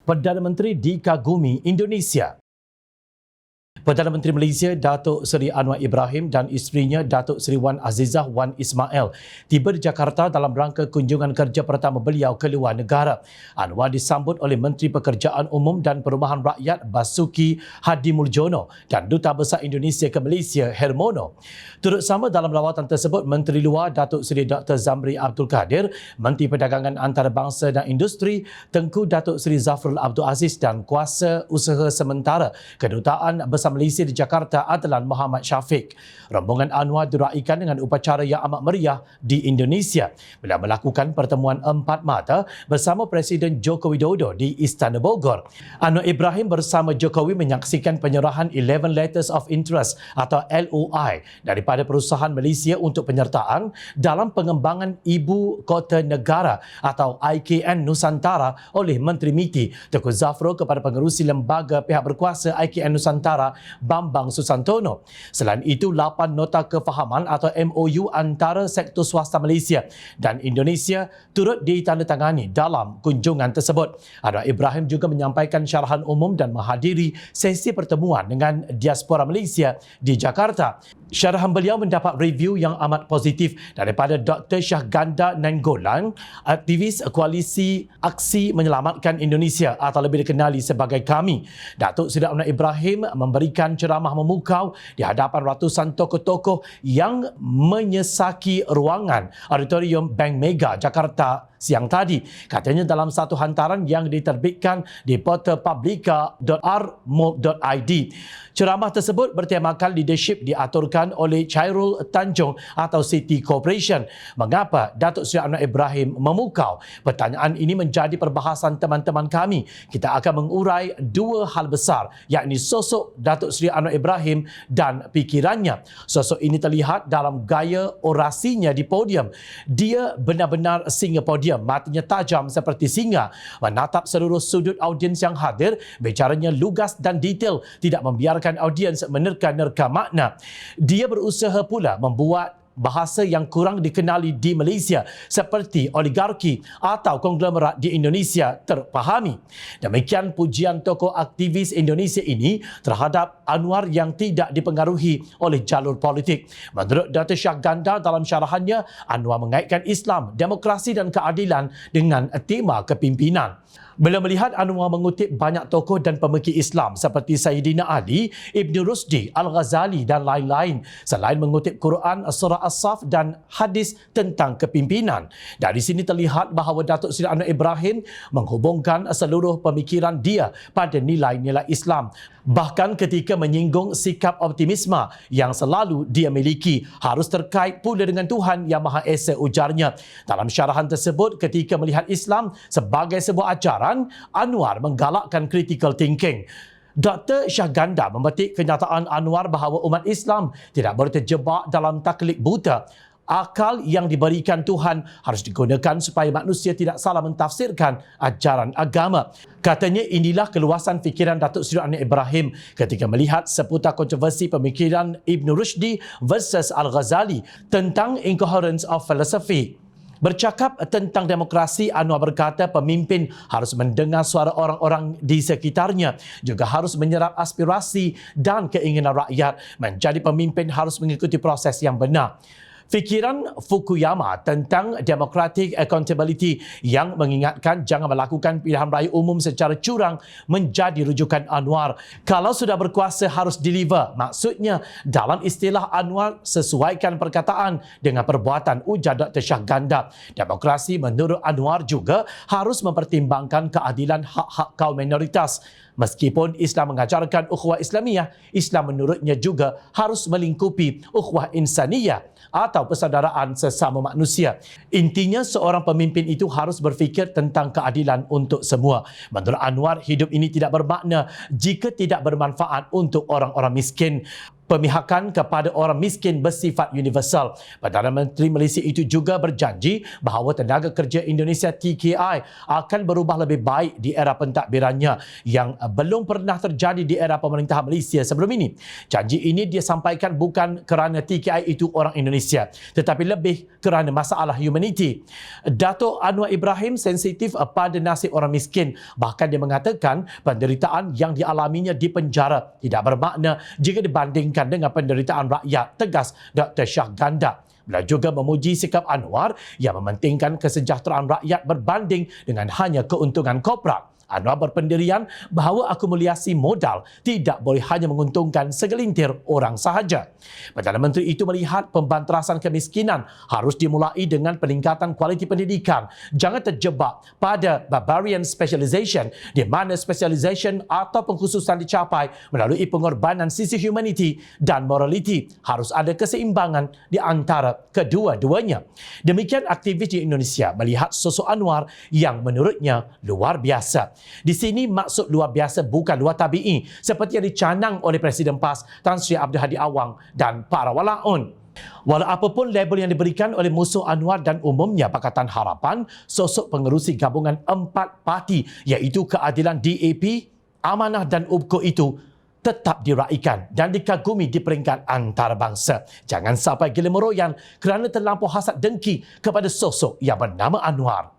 Perdana Menteri dikagumi Indonesia. Perdana Menteri Malaysia Datuk Seri Anwar Ibrahim dan isterinya Datuk Seri Wan Azizah Wan Ismail tiba di Jakarta dalam rangka kunjungan kerja pertama beliau ke luar negara. Anwar disambut oleh Menteri Pekerjaan Umum dan Perumahan Rakyat Basuki Hadimuljono dan Duta Besar Indonesia ke Malaysia Hermono. Turut sama dalam lawatan tersebut Menteri Luar Datuk Seri Dr. Zamri Abdul Kadir, Menteri Perdagangan Antarabangsa dan Industri Tengku Datuk Seri Zafrul Abdul Aziz dan Kuasa Usaha Sementara Kedutaan Besar Malaysia di Jakarta Adlan Muhammad Syafiq. Rombongan Anwar diraikan dengan upacara yang amat meriah di Indonesia bila melakukan pertemuan empat mata bersama Presiden Joko Widodo di Istana Bogor. Anwar Ibrahim bersama Jokowi menyaksikan penyerahan 11 Letters of Interest atau LOI daripada perusahaan Malaysia untuk penyertaan dalam pengembangan Ibu Kota Negara atau IKN Nusantara oleh Menteri MITI Tengku Zafrul kepada pengerusi lembaga pihak berkuasa IKN Nusantara Bambang Susantono. Selain itu, 8 nota kefahaman atau MOU antara sektor swasta Malaysia dan Indonesia turut ditandatangani dalam kunjungan tersebut. Anwar Ibrahim juga menyampaikan syarahan umum dan menghadiri sesi pertemuan dengan diaspora Malaysia di Jakarta. Syarahan beliau mendapat review yang amat positif daripada Dr. Syahganda Nainggolan, aktivis Koalisi Aksi Menyelamatkan Indonesia atau lebih dikenali sebagai KAMI. Datuk Seri Anwar Ibrahim memberikan ceramah memukau di hadapan ratusan tokoh-tokoh yang menyesaki ruangan Auditorium Bank Mega Jakarta siang tadi. Katanya dalam satu hantaran yang diterbitkan di portal publica.r.mo.id. Ceramah tersebut bertemakan leadership diaturkan oleh Chairul Tanjung atau City Corporation. Mengapa Datuk Seri Anwar Ibrahim memukau? Pertanyaan ini menjadi perbahasan teman-teman kami. Kita akan mengurai dua hal besar, yakni sosok Datuk Seri Anwar Ibrahim dan fikirannya. Sosok ini terlihat dalam gaya orasinya di podium. Dia benar-benar singa podium, matinya tajam seperti singa, menatap seluruh sudut audiens yang hadir, bicaranya lugas dan detail, tidak membiarkan audiens menerka-nerka makna. Dia berusaha pula membuat bahasa yang kurang dikenali di Malaysia seperti oligarki atau konglomerat di Indonesia terfahami. Demikian pujian tokoh aktivis Indonesia ini terhadap Anwar yang tidak dipengaruhi oleh jalur politik. Menurut Dr. Syahganda dalam syarahannya, Anwar mengaitkan Islam, demokrasi dan keadilan dengan tema kepimpinan. Beliau melihat Anwar mengutip banyak tokoh dan pemikir Islam seperti Sayyidina Ali, Ibn Rusdi, Al-Ghazali dan lain-lain, selain mengutip Quran, Surah As-Saf dan hadis tentang kepimpinan. Dari sini terlihat bahawa Datuk Seri Anwar Ibrahim menghubungkan seluruh pemikiran dia pada nilai-nilai Islam. Bahkan ketika menyinggung sikap optimisme yang selalu dia miliki harus terkait pula dengan Tuhan Yang Maha Esa, ujarnya. Dalam syarahan tersebut, ketika melihat Islam sebagai sebuah ajaran, Anwar menggalakkan critical thinking. Dr. Syahganda memetik kenyataan Anwar bahawa umat Islam tidak boleh terjebak dalam taklid buta. Akal yang diberikan Tuhan harus digunakan supaya manusia tidak salah mentafsirkan ajaran agama. Katanya inilah keluasan fikiran Datuk Seri Anwar Ibrahim ketika melihat seputar kontroversi pemikiran Ibn Rusdi versus Al-Ghazali tentang incoherence of philosophy. Bercakap tentang demokrasi, Anwar berkata pemimpin harus mendengar suara orang-orang di sekitarnya, juga harus menyerap aspirasi dan keinginan rakyat. Menjadi pemimpin harus mengikuti proses yang benar. Fikiran Fukuyama tentang democratic accountability yang mengingatkan jangan melakukan pilihan raya umum secara curang menjadi rujukan Anwar. Kalau sudah berkuasa harus deliver. Maksudnya dalam istilah Anwar, sesuaikan perkataan dengan perbuatan, ujar Dr. Syahganda. Demokrasi menurut Anwar juga harus mempertimbangkan keadilan hak-hak kaum minoritas. Meskipun Islam mengajarkan ukhuwah Islamiyah, Islam menurutnya juga harus melingkupi ukhuwah insaniyah atau persaudaraan sesama manusia. Intinya seorang pemimpin itu harus berfikir tentang keadilan untuk semua. Menurut Anwar, hidup ini tidak bermakna jika tidak bermanfaat untuk orang-orang miskin. Pemihakan kepada orang miskin bersifat universal. Perdana Menteri Malaysia itu juga berjanji bahawa tenaga kerja Indonesia TKI akan berubah lebih baik di era pentadbirannya yang belum pernah terjadi di era pemerintahan Malaysia sebelum ini. Janji ini dia sampaikan bukan kerana TKI itu orang Indonesia, tetapi lebih kerana masalah humanity. Datuk Anwar Ibrahim sensitif pada nasib orang miskin. Bahkan dia mengatakan penderitaan yang dialaminya di penjara tidak bermakna jika dibandingkan dengan penderitaan rakyat, tegas Dr. Shah Ganda. Beliau juga memuji sikap Anwar yang mementingkan kesejahteraan rakyat berbanding dengan hanya keuntungan korporat. Anwar berpendirian bahawa akumulasi modal tidak boleh hanya menguntungkan segelintir orang sahaja. Perdana Menteri itu melihat pembanterasan kemiskinan harus dimulai dengan peningkatan kualiti pendidikan. Jangan terjebak pada barbarian specialization di mana specialization atau pengkhususan dicapai melalui pengorbanan sisi humanity dan morality. Harus ada keseimbangan di antara kedua-duanya. Demikian aktivis di Indonesia melihat sosok Anwar yang menurutnya luar biasa. Di sini maksud luar biasa bukan luar tabi'i seperti yang dicanang oleh Presiden PAS Tan Sri Abdul Hadi Awang dan para walaun. Walau apapun label yang diberikan oleh musuh Anwar dan umumnya Pakatan Harapan, sosok pengerusi gabungan 4 parti iaitu Keadilan DAP, Amanah dan UBKO itu tetap diraikan dan dikagumi di peringkat antarabangsa. Jangan sampai gila meroyan kerana terlampau hasad dengki kepada sosok yang bernama Anwar.